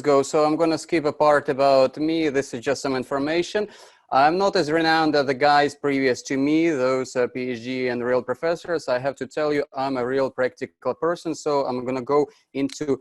go. So I'm going to skip a part about me. This is just some information. I'm not as renowned as the guys previous to me, those PhD and real professors. I have to tell you, I'm a real practical person. So I'm going to go into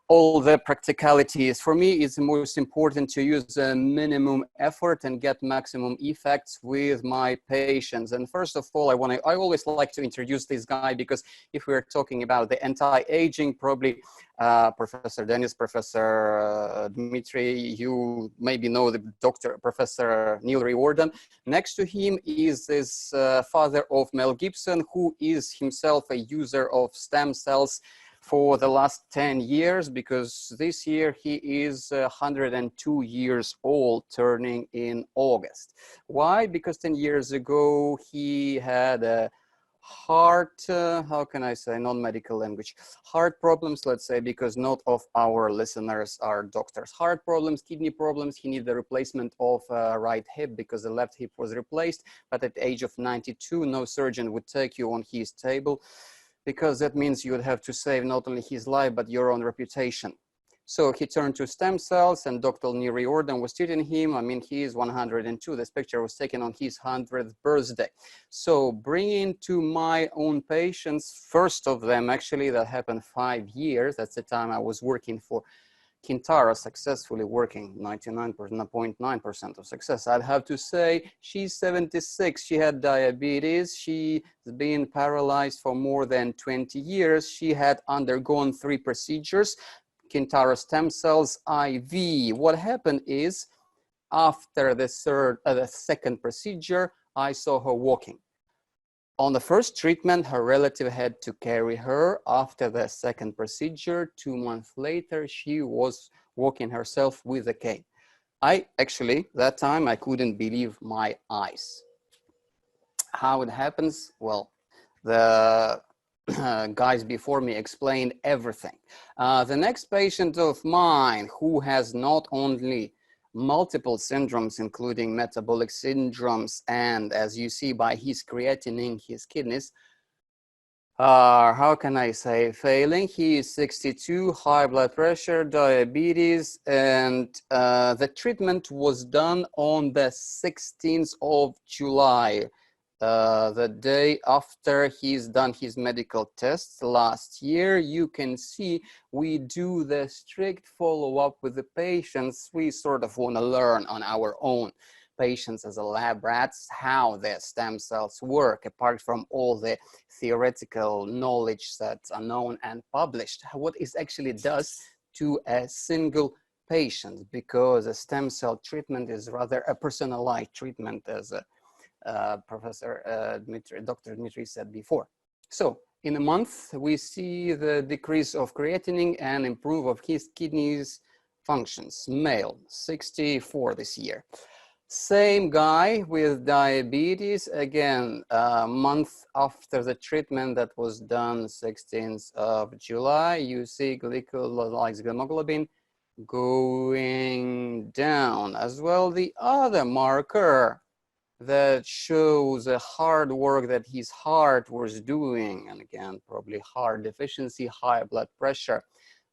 all the practicalities. For me, it's most important to use a minimum effort and get maximum effects with my patients. And first of all, I always like to introduce this guy, because if we're talking about the anti-aging, probably Professor Dennis, Professor Dmitry, you maybe know the Professor Neil Riordan. Next to him is this father of Mel Gibson, who is himself a user of stem cells for the last 10 years, because this year he is 102 years old, turning in August. Why? Because 10 years ago he had a heart, how can I say, non-medical language, heart problems, let's say, because not of our listeners are doctors. Heart problems, kidney problems, he needed the replacement of right hip because the left hip was replaced, but at the age of 92, no surgeon would take you on his table, because that means you would have to save not only his life, but your own reputation. So he turned to stem cells, and Dr. Neil Riordan was treating him. I mean, he is 102. This picture was taken on his 100th birthday. So bringing to my own patients, first of them, actually, that happened 5 years. That's the time I was working for Kintaro, successfully working, 99.9% of success. I'd have to say she's 76. She had diabetes. She's been paralyzed for more than 20 years. She had undergone 3 procedures, Kintaro stem cells IV. What happened is, after the second procedure, I saw her walking. On the first treatment, her relative had to carry her. After the second procedure, 2 months later, she was walking herself with a cane. That time, I couldn't believe my eyes. How it happens? Well, the guys before me explained everything. The next patient of mine, who has not only multiple syndromes, including metabolic syndromes, and as you see by his creatinine, his kidneys how can I say, failing. He is 62, high blood pressure, diabetes, and the treatment was done on the 16th of July, the day after he's done his medical tests last year. You can see we do the strict follow-up with the patients. We sort of want to learn on our own patients as a lab rats how their stem cells work, apart from all the theoretical knowledge that's known and published, what it actually does to a single patient, because a stem cell treatment is rather a personalized treatment, as Dr. Dmitry said before. So in a month, we see the decrease of creatinine and improve of his kidneys functions. Male, 64 this year. Same guy with diabetes, again, a month after the treatment that was done, 16th of July, you see glycolyzed hemoglobin going down. As well, the other marker that shows the hard work that his heart was doing, and again, probably heart deficiency, high blood pressure,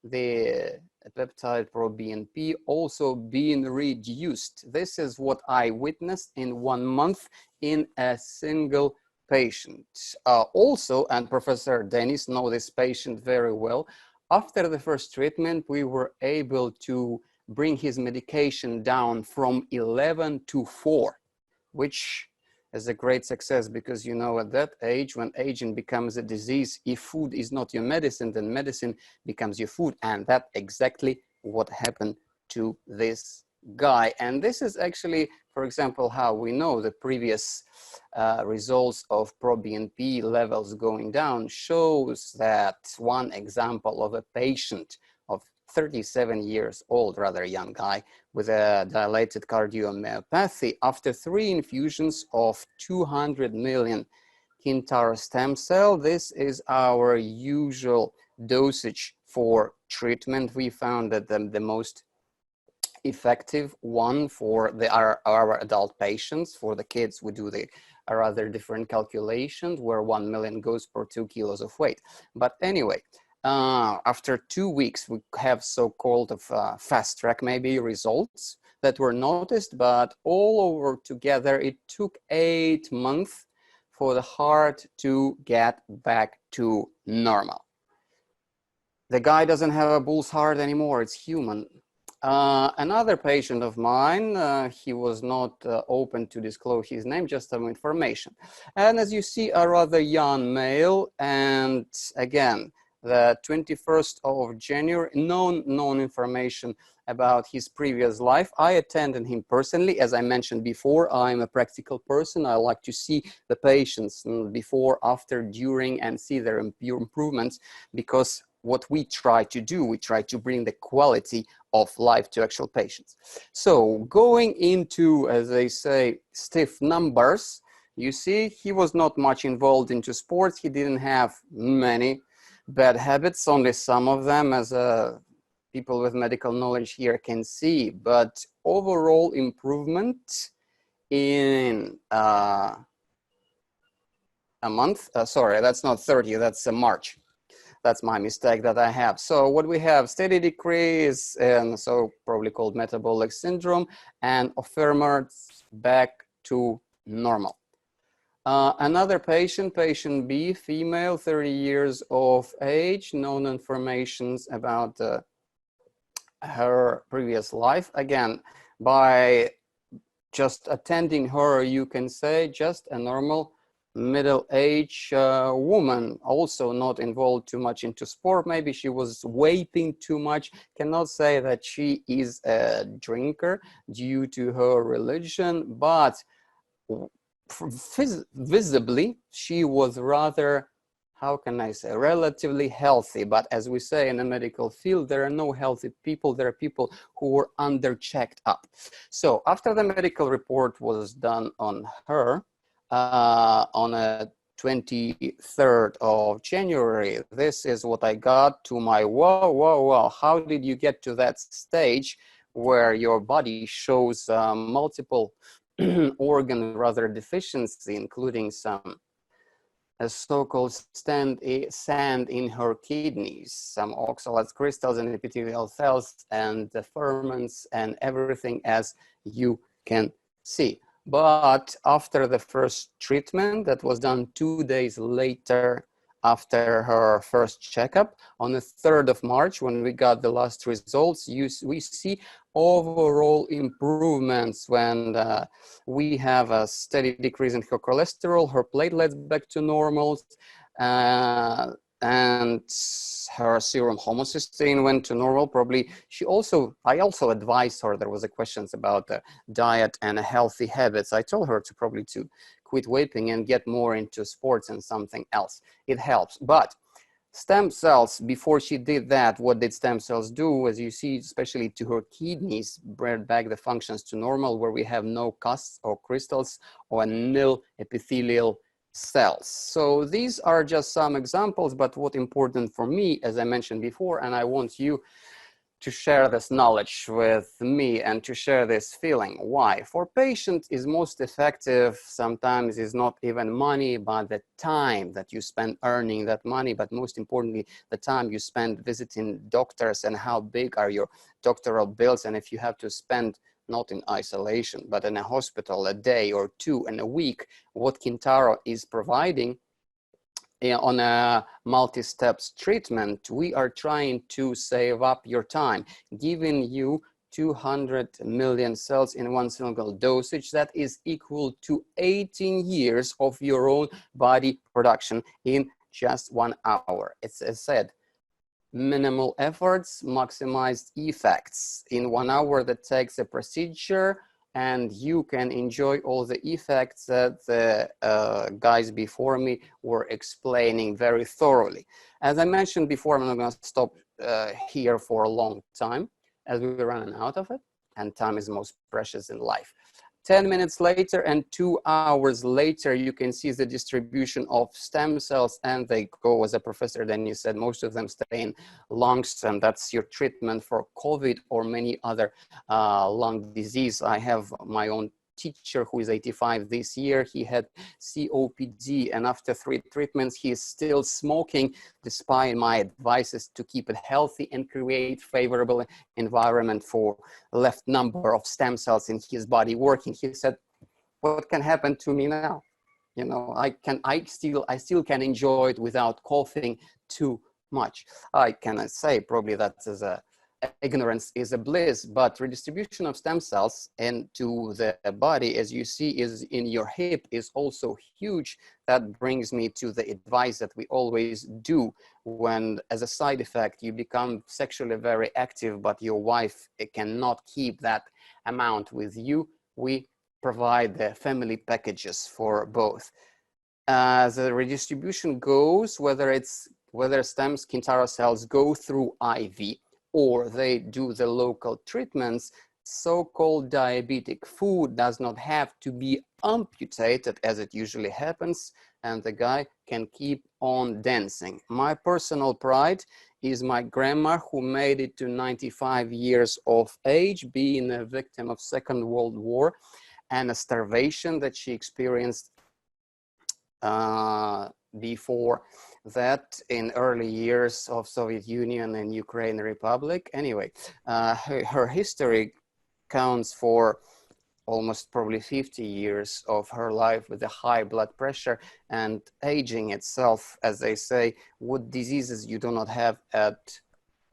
the peptide proBNP also being reduced. This is what I witnessed in 1 month in a single patient. Also, and Professor Dennis knows this patient very well, after the first treatment, we were able to bring his medication down from 11 to 4, which is a great success, because you know, at that age, when aging becomes a disease, if food is not your medicine, then medicine becomes your food. And that's exactly what happened to this guy. And this is actually, for example, how we know the previous results of proBNP levels going down shows that one example of a patient of 37 years old, rather young guy, with a dilated cardiomyopathy, after 3 infusions of 200 million Kintaro stem cell. This is our usual dosage for treatment. We found that the most effective one for our adult patients. For the kids, we do the rather different calculations, where 1 million goes per 2 kilos of weight. But anyway, After 2 weeks, we have so-called fast track maybe results that were noticed, but all over together, it took 8 months for the heart to get back to normal. The guy doesn't have a bull's heart anymore, it's human. Another patient of mine, he was not open to disclose his name, just some information. And as you see, a rather young male, and again, the 21st of January, known information about his previous life. I attended him personally. As I mentioned before, I'm a practical person. I like to see the patients before, after, during, and see their improvements, because what we try to do, we try to bring the quality of life to actual patients. So going into, as they say, stiff numbers, you see, he was not much involved into sports. He didn't have many bad habits, only some of them, as people with medical knowledge here can see, but overall improvement in a month, sorry, that's not 30, that's March. That's my mistake that I have. So what we have, steady decrease, and so probably called metabolic syndrome, and Offermar's back to normal. Another patient, patient B, female, 30 years of age, known informations about her previous life. Again, by just attending her, you can say just a normal middle-aged woman, also not involved too much into sport. Maybe she was vaping too much. Cannot say that she is a drinker due to her religion, but visibly she was rather, how can I say, relatively healthy. But as we say in the medical field, there are no healthy people. There are people who were under-checked up. So after the medical report was done on her, on a 23rd of January, this is what I got to my whoa, how did you get to that stage where your body shows multiple organ rather deficiency, including some so-called sand in her kidneys, some oxalates crystals and epithelial cells and the ferments and everything, as you can see. But after the first treatment that was done 2 days later after her first checkup, on the 3rd of March, when we got the last results, we see overall improvements when we have a steady decrease in her cholesterol, her platelets back to normal, and her serum homocysteine went to normal. Probably I also advised her, there was a questions about the diet and healthy habits. I told her to probably to quit vaping and get more into sports and something else. It helps. But stem cells, before she did that, what did stem cells do? As you see, especially to her kidneys, brought back the functions to normal, where we have no casts or crystals or nil epithelial cells. So these are just some examples, but what important for me, as I mentioned before, and I want you to share this knowledge with me and to share this feeling. Why? For patients is most effective sometimes is not even money, but the time that you spend earning that money, but most importantly, the time you spend visiting doctors and how big are your doctoral bills, and if you have to spend not in isolation, but in a hospital a day or two in a week, what Kintaro is providing on a multi-steps treatment, we are trying to save up your time, giving you 200 million cells in one single dosage. That is equal to 18 years of your own body production in just 1 hour. It's as said, minimal efforts, maximized effects. In 1 hour that takes a procedure, and you can enjoy all the effects that the guys before me were explaining very thoroughly. As I mentioned before, I'm not going to stop here for a long time as we're running out of it, and time is most precious in life. 10 minutes later and 2 hours later, you can see the distribution of stem cells, and they go, as a professor then you said, most of them stay in lungs, and that's your treatment for COVID or many other lung disease. I have my own teacher who is 85 this year. He had COPD, and after 3 treatments, he is still smoking, despite my advices to keep it healthy and create favorable environment for left number of stem cells in his body working. He said, what can happen to me now? You know, I still can enjoy it without coughing too much. I cannot say probably that is ignorance is a bliss, but redistribution of stem cells into the body, as you see, is in your hip, is also huge. That brings me to the advice that we always do when, as a side effect, you become sexually very active, but your wife cannot keep that amount with you. We provide the family packages for both. As the redistribution goes, whether stems, Kintaro cells go through IV or they do the local treatments, so-called diabetic food does not have to be amputated as it usually happens, and the guy can keep on dancing. My personal pride is my grandma, who made it to 95 years of age, being a victim of Second World War and a starvation that she experienced before that in early years of Soviet Union and Ukraine Republic. Anyway, her history counts for almost probably 50 years of her life with a high blood pressure and aging itself, as they say, what diseases you do not have at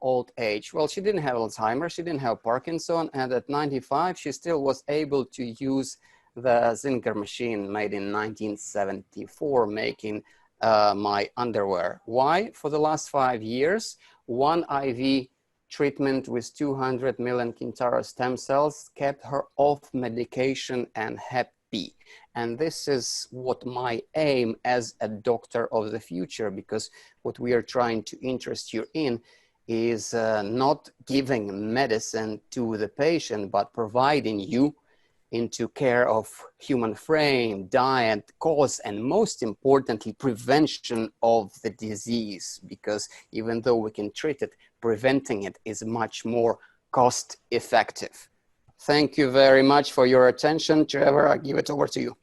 old age. Well, she didn't have Alzheimer's, she didn't have Parkinson, and at 95, she still was able to use the Zinger machine made in 1974, making my underwear. Why? For the last 5 years, one IV treatment with 200 million Kintaro stem cells kept her off medication and happy. And this is what my aim as a doctor of the future, because what we are trying to interest you in is not giving medicine to the patient, but providing you into care of human frame, diet, cause, and most importantly, prevention of the disease. Because even though we can treat it, preventing it is much more cost effective. Thank you very much for your attention. Trevor, I give it over to you.